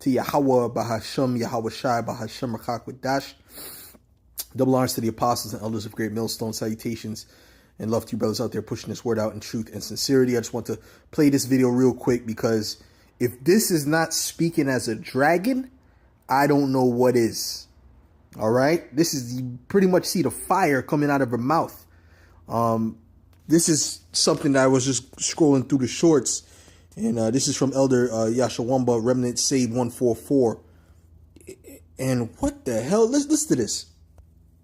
to Yahweh Bahasham Yahweh Shai Bahasham Rakakwadash. Double honors to the apostles and elders of Great Millstone. Salutations and love to you brothers out there pushing this word out in truth and sincerity. I just want to play this video real quick because if this is not speaking as a dragon, I don't know what is. All right. This is, you pretty much see the fire coming out of her mouth. This is something that I was just scrolling through the shorts. And this is from Elder Yashawamba, Remnant Save 144. And what the hell? Let's listen to this.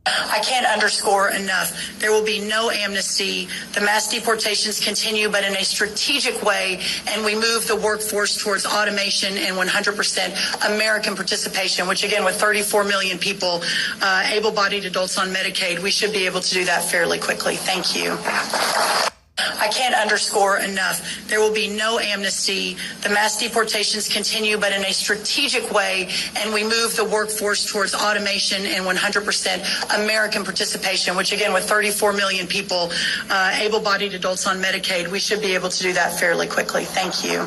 I can't underscore enough. There will be no amnesty. The mass deportations continue, but in a strategic way, and we move the workforce towards automation and 100% American participation, which again, with 34 million people, able-bodied adults on Medicaid, we should be able to do that fairly quickly. Thank you. I can't underscore enough. There will be no amnesty. The mass deportations continue, but in a strategic way, and we move the workforce towards automation and 100% American participation, which again, with 34 million people, able-bodied adults on Medicaid, we should be able to do that fairly quickly. Thank you.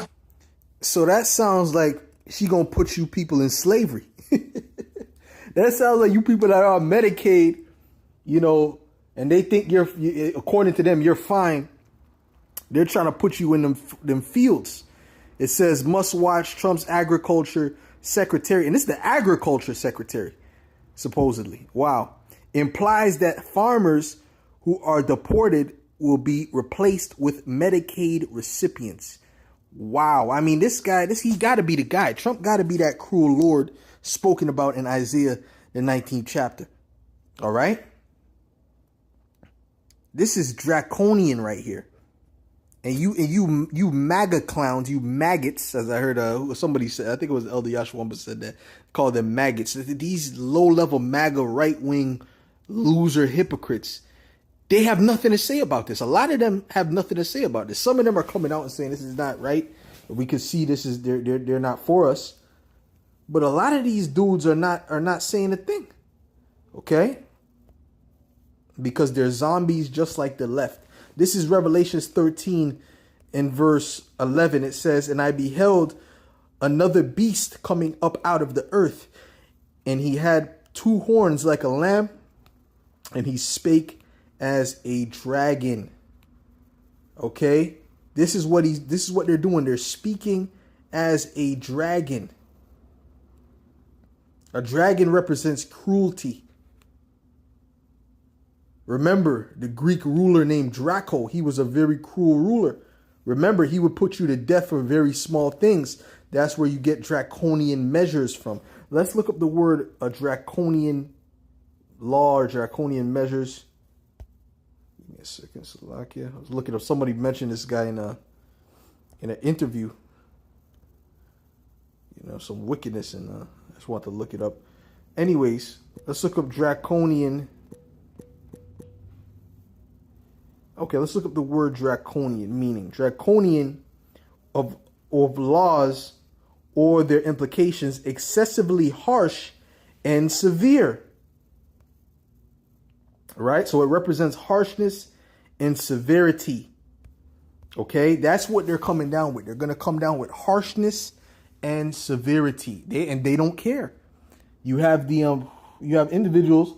So that sounds like she gonna put you people in slavery. That sounds like you people that are on Medicaid, you know, and they think you're, according to them, you're fine. They're trying to put you in them fields. It says must watch Trump's agriculture secretary. And this is the agriculture secretary, supposedly. Wow. Implies that farmers who are deported will be replaced with Medicaid recipients. Wow. I mean, this guy, he got to be the guy. Trump got to be that cruel Lord spoken about in Isaiah, the 19th chapter. All right. This is draconian right here. And you MAGA clowns, you maggots, as I heard somebody say, I think it was Elder Yashwamba said that, called them maggots. These low-level MAGA right-wing loser hypocrites, they have nothing to say about this. A lot of them have nothing to say about this. Some of them are coming out and saying this is not right. We can see this is they're not for us. But a lot of these dudes are not saying a thing. Okay? Because they're zombies just like the left. This is Revelations 13 in verse 11. It says, and I beheld another beast coming up out of the earth, and he had two horns like a lamb, and he spake as a dragon. Okay, this is what they're doing. They're speaking as a dragon. A dragon represents cruelty. Remember, the Greek ruler named Draco, he was a very cruel ruler. Remember, he would put you to death for very small things. That's where you get draconian measures from. Let's look up the word a draconian law or draconian measures. Give me a second, Slovakia. I was looking up, somebody mentioned this guy in an interview. You know, some wickedness, and I just want to look it up. Anyways, let's look up draconian. Okay, let's look up the word draconian meaning. Draconian of laws or their implications, excessively harsh and severe. All right, so it represents harshness and severity. Okay, that's what they're coming down with. They're going to come down with harshness and severity. They don't care. You have individuals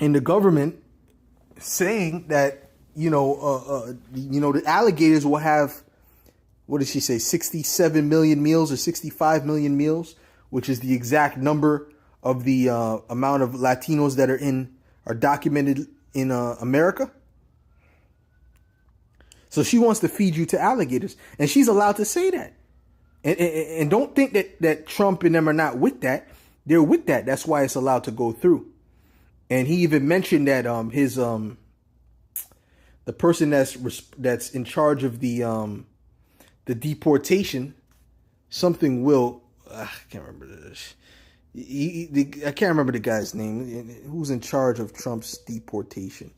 in the government saying that, the alligators will have, what did she say, 67 million meals or 65 million meals, which is the exact number of the amount of Latinos that are documented in America. So she wants to feed you to alligators, and she's allowed to say that. And don't think that Trump and them are not with that. They're with that. That's why it's allowed to go through. And he even mentioned that the person that's in charge of the deportation, something will, I can't remember this. I can't remember the guy's name. Who's in charge of Trump's deportation?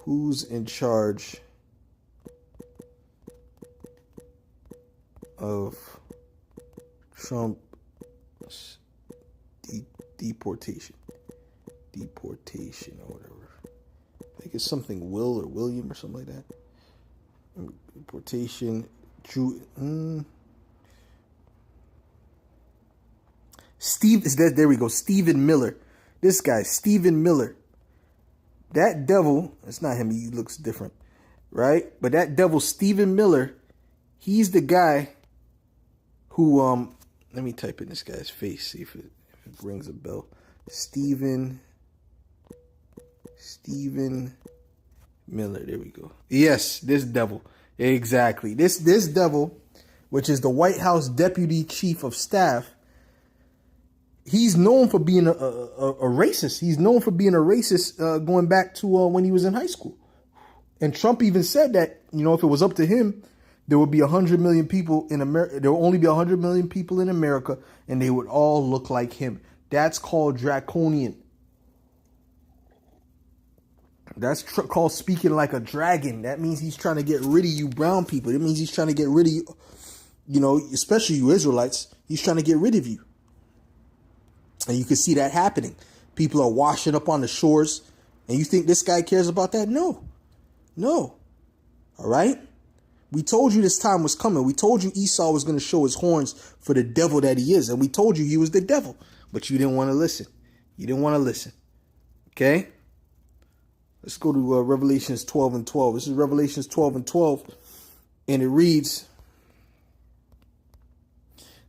Who's in charge of Trump's deportation or whatever? I think it's something Will or William or something like that. Deportation. There we go. Stephen Miller. This guy, Stephen Miller. That devil, it's not him, he looks different, right? But that devil, Stephen Miller, he's the guy who, let me type in this guy's face, see if it rings a bell. Stephen Miller, there we go. Yes, this devil, exactly. This devil, which is the White House Deputy Chief of Staff, he's known for being a racist. He's known for being a racist going back to when he was in high school. And Trump even said that, if it was up to him, there would be 100 million people in America. There will only be 100 million people in America, and they would all look like him. That's called draconian. That's called speaking like a dragon. That means he's trying to get rid of you brown people. It means he's trying to get rid of you, especially you Israelites. He's trying to get rid of you. And you can see that happening. People are washing up on the shores. And you think this guy cares about that? No. All right? We told you this time was coming. We told you Esau was going to show his horns for the devil that he is. And we told you he was the devil. But you didn't want to listen. Okay? Let's go to Revelations 12:12. This is Revelations 12:12. And it reads,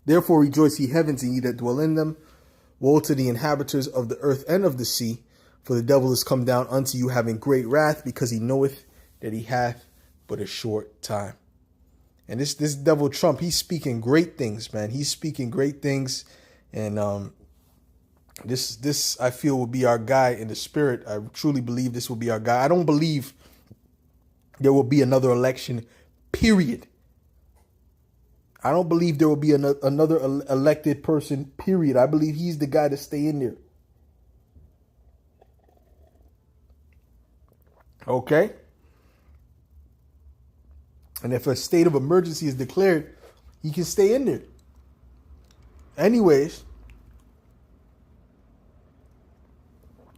"Therefore rejoice, ye heavens, and ye that dwell in them. Woe to the inhabitants of the earth and of the sea, for the devil is come down unto you, having great wrath, because he knoweth that he hath but a short time." And this devil Trump, he's speaking great things, man. He's speaking great things. And this I feel will be our guy in the spirit. I truly believe this will be our guy. I don't believe there will be another election, period. I don't believe there will be another elected person, period. I believe he's the guy to stay in there. Okay? And if a state of emergency is declared, he can stay in there. Anyways,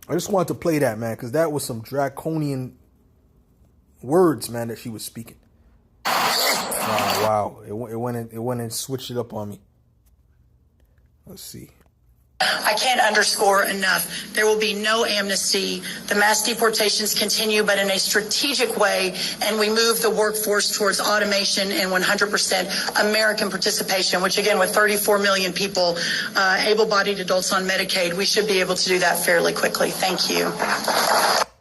I just wanted to play that, man, because that was some draconian words, man, that she was speaking. Oh, wow. It went and switched it up on me. Let's see. I can't underscore enough. There will be no amnesty. The mass deportations continue, but in a strategic way, and we move the workforce towards automation and 100% American participation, which again, with 34 million people, able-bodied adults on Medicaid, we should be able to do that fairly quickly. Thank you.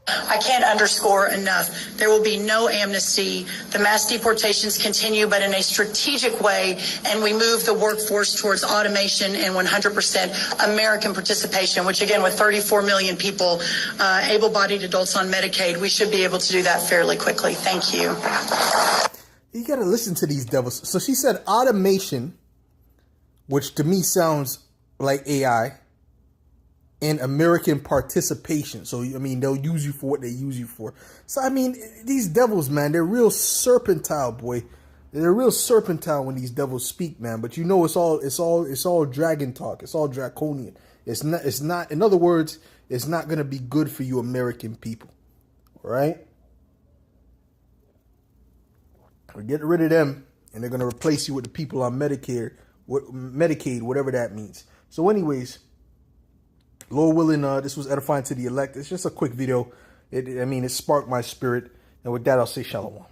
I can't underscore enough. There will be no amnesty. The mass deportations continue, but in a strategic way, and we move the workforce towards automation and 100% American participation, which again, with 34 million people, able-bodied adults on Medicaid, we should be able to do that fairly quickly. Thank you. You got to listen to these devils. So she said automation, which to me sounds like AI, and American participation. So, I mean, they'll use you for what they use you for. So, I mean, these devils, man, they're real serpentile, boy. They're real serpentile when these devils speak, man. But you know, it's all dragon talk. It's all draconian. It's not, in other words, it's not going to be good for you American people. All right? We're getting rid of them, and they're going to replace you with the people on Medicaid, whatever that means. So anyways, Lord willing, this was edifying to the elect. It's just a quick video. It sparked my spirit. And with that, I'll say shalom.